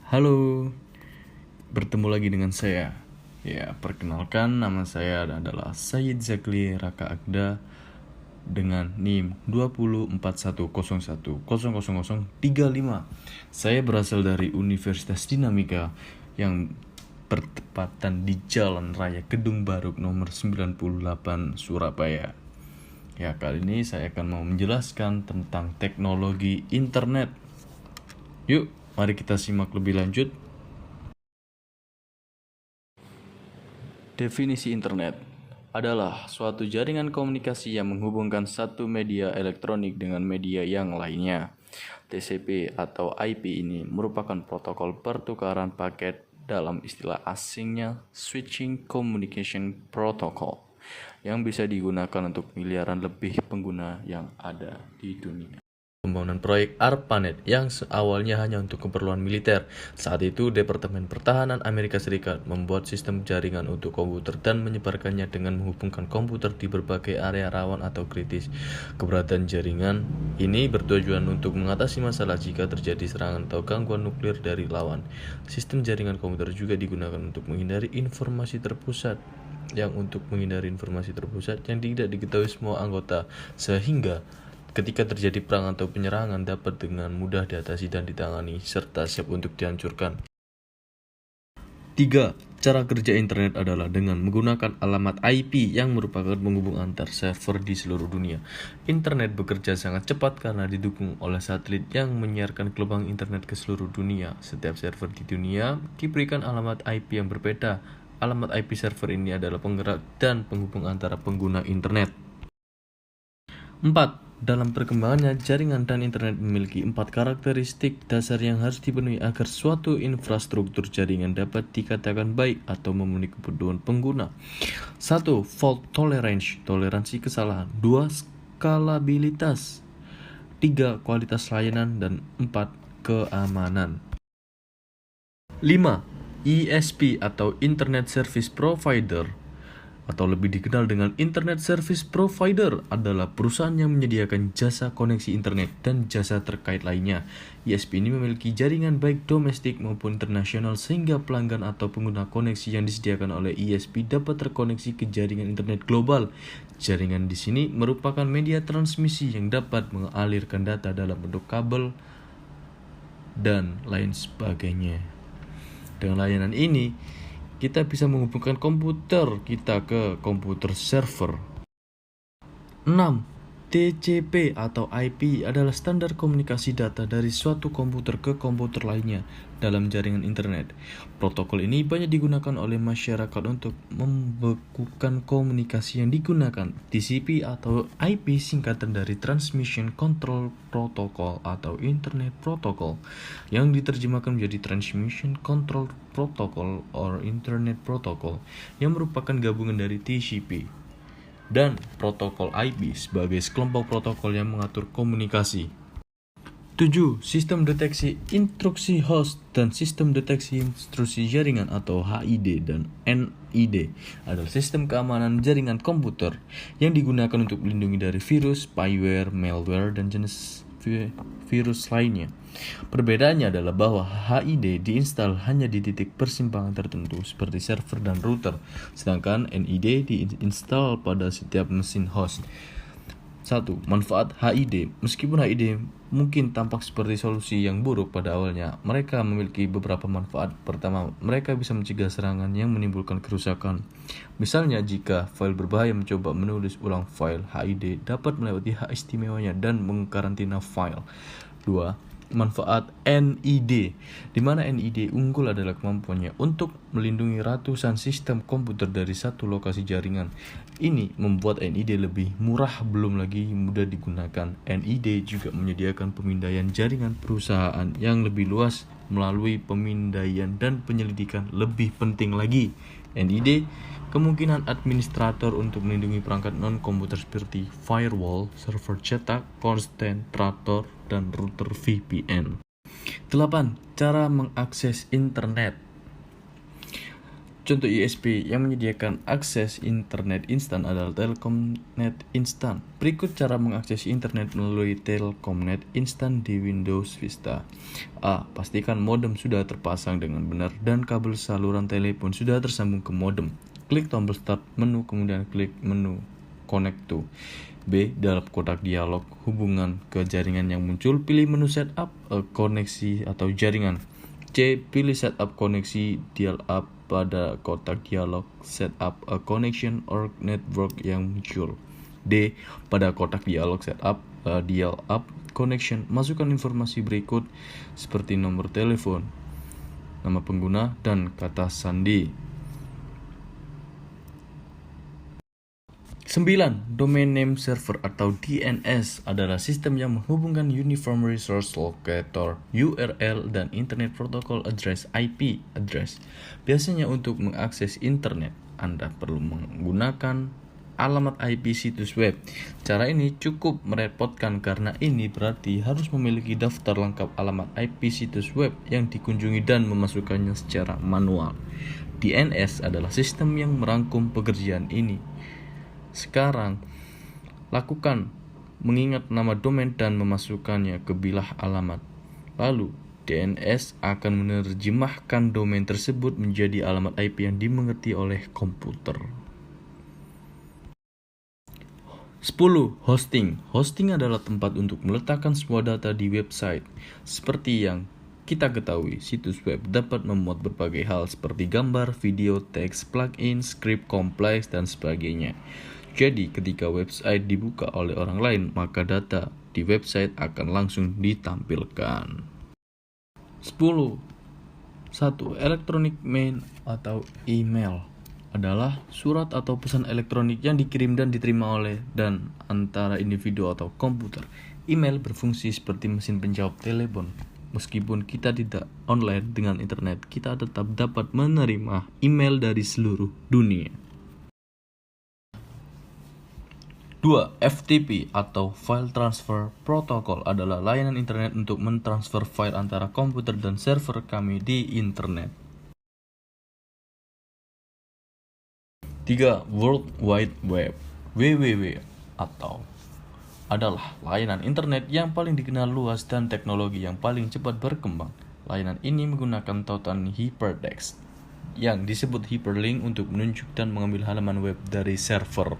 Halo, bertemu lagi dengan saya. Ya, perkenalkan nama saya adalah Sayyid Zakli Raka Agda dengan NIM 204101000035. Saya berasal dari Universitas Dinamika yang bertepatan di Jalan Raya Kedung Baruk nomor 98 Surabaya. Ya, kali ini saya akan mau menjelaskan tentang teknologi internet. Yuk, mari kita simak lebih lanjut. Definisi internet adalah suatu jaringan komunikasi yang menghubungkan satu media elektronik dengan media yang lainnya. TCP atau IP ini merupakan protokol pertukaran paket dalam istilah asingnya Switching Communication Protocol yang bisa digunakan untuk miliaran lebih pengguna yang ada di dunia. Pembangunan proyek ARPANET yang awalnya hanya untuk keperluan militer. Saat itu, Departemen Pertahanan Amerika Serikat membuat sistem jaringan untuk komputer dan menyebarkannya dengan menghubungkan komputer di berbagai area rawan atau kritis. Keberadaan jaringan ini bertujuan untuk mengatasi masalah jika terjadi serangan atau gangguan nuklir dari lawan. Sistem jaringan komputer juga digunakan untuk menghindari informasi terpusat yang tidak diketahui semua anggota, sehingga ketika terjadi perang atau penyerangan dapat dengan mudah diatasi dan ditangani serta siap untuk dihancurkan. 3. Cara kerja internet adalah dengan menggunakan alamat IP yang merupakan penghubung antar server di seluruh dunia. Internet bekerja sangat cepat karena didukung oleh satelit yang menyiarkan gelombang internet ke seluruh dunia. Setiap server di dunia diberikan alamat IP yang berbeda. Alamat IP server ini adalah penggerak dan penghubung antara pengguna internet. 4. Dalam perkembangannya, jaringan dan internet memiliki 4 karakteristik dasar yang harus dipenuhi agar suatu infrastruktur jaringan dapat dikatakan baik atau memenuhi kebutuhan pengguna. 1. Fault tolerance, toleransi kesalahan. 2. Skalabilitas. 3. Kualitas layanan. Dan 4. Keamanan. 5. ISP atau Internet Service Provider atau lebih dikenal dengan Internet Service Provider adalah perusahaan yang menyediakan jasa koneksi internet dan jasa terkait lainnya. ISP ini memiliki jaringan baik domestik maupun internasional sehingga pelanggan atau pengguna koneksi yang disediakan oleh ISP dapat terkoneksi ke jaringan internet global. Jaringan di sini merupakan media transmisi yang dapat mengalirkan data dalam bentuk kabel dan lain sebagainya. Dengan layanan ini, kita bisa menghubungkan komputer kita ke komputer server. 6. TCP atau IP adalah standar komunikasi data dari suatu komputer ke komputer lainnya dalam jaringan internet. Protokol ini banyak digunakan oleh masyarakat untuk membekukan komunikasi yang digunakan. TCP atau IP singkatan dari Transmission Control Protocol atau Internet Protocol yang diterjemahkan menjadi Transmission Control Protocol or Internet Protocol yang merupakan gabungan dari TCP dan protokol IP sebagai sekelompok protokol yang mengatur komunikasi. 7. Sistem deteksi instruksi host dan sistem deteksi instruksi jaringan atau HID dan NID adalah sistem keamanan jaringan komputer yang digunakan untuk melindungi dari virus, spyware, malware, dan jenis virus lainnya. Perbedaannya adalah bahwa HID diinstal hanya di titik persimpangan tertentu seperti server dan router, sedangkan NID diinstal pada setiap mesin host. 1. Manfaat HID. Meskipun HID mungkin tampak seperti solusi yang buruk pada awalnya, mereka memiliki beberapa manfaat. Pertama, mereka bisa mencegah serangan yang menimbulkan kerusakan. Misalnya, jika file berbahaya mencoba menulis ulang file, HID dapat melewati hak istimewanya dan mengkarantina file. 2. Manfaat NID, di mana NID unggul adalah kemampuannya untuk melindungi ratusan sistem komputer dari satu lokasi jaringan. Ini membuat NID lebih murah, belum lagi mudah digunakan. NID juga menyediakan pemindaian jaringan perusahaan yang lebih luas melalui pemindaian dan penyelidikan. Lebih penting lagi, NID kemungkinan administrator untuk melindungi perangkat non-komputer seperti firewall, server cetak, konsentrator, dan router VPN. 8. Cara mengakses internet. Contoh ISP yang menyediakan akses internet instan adalah Telkomnet Instan. Berikut cara mengakses internet melalui Telkomnet Instan di Windows Vista. A. Pastikan modem sudah terpasang dengan benar dan kabel saluran telepon sudah tersambung ke modem. Klik tombol start menu, kemudian klik menu Connect to. B. Dalam kotak dialog hubungan ke jaringan yang muncul, pilih menu setup koneksi atau jaringan. C. Pilih setup koneksi dial-up pada kotak dialog setup a connection or network yang muncul. D. Pada kotak dialog setup a dial-up connection, masukkan informasi berikut seperti nomor telepon, nama pengguna, dan kata sandi. 9. Domain Name Server atau DNS adalah sistem yang menghubungkan Uniform Resource Locator URL dan Internet Protocol Address IP address. Biasanya untuk mengakses internet, Anda perlu menggunakan alamat IP situs web. Cara ini cukup merepotkan karena ini berarti harus memiliki daftar lengkap alamat IP situs web yang dikunjungi dan memasukkannya secara manual. DNS adalah sistem yang merangkum pekerjaan ini. Sekarang, lakukan mengingat nama domain dan memasukkannya ke bilah alamat. Lalu, DNS akan menerjemahkan domain tersebut menjadi alamat IP yang dimengerti oleh komputer. 10. Hosting. Hosting adalah tempat untuk meletakkan semua data di website. Seperti yang kita ketahui, situs web dapat memuat berbagai hal seperti gambar, video, teks, plugin, skrip kompleks, dan sebagainya. Jadi, ketika website dibuka oleh orang lain, maka data di website akan langsung ditampilkan. 10. 1. Electronic mail atau email adalah surat atau pesan elektronik yang dikirim dan diterima oleh dan antara individu atau komputer. Email berfungsi seperti mesin penjawab telepon. Meskipun kita tidak online dengan internet, kita tetap dapat menerima email dari seluruh dunia. 2. FTP atau File Transfer Protocol adalah layanan internet untuk mentransfer file antara komputer dan server kami di internet. 3. World Wide Web (WWW) atau adalah layanan internet yang paling dikenal luas dan teknologi yang paling cepat berkembang. Layanan ini menggunakan tautan hypertext yang disebut hyperlink untuk menunjuk dan mengambil halaman web dari server.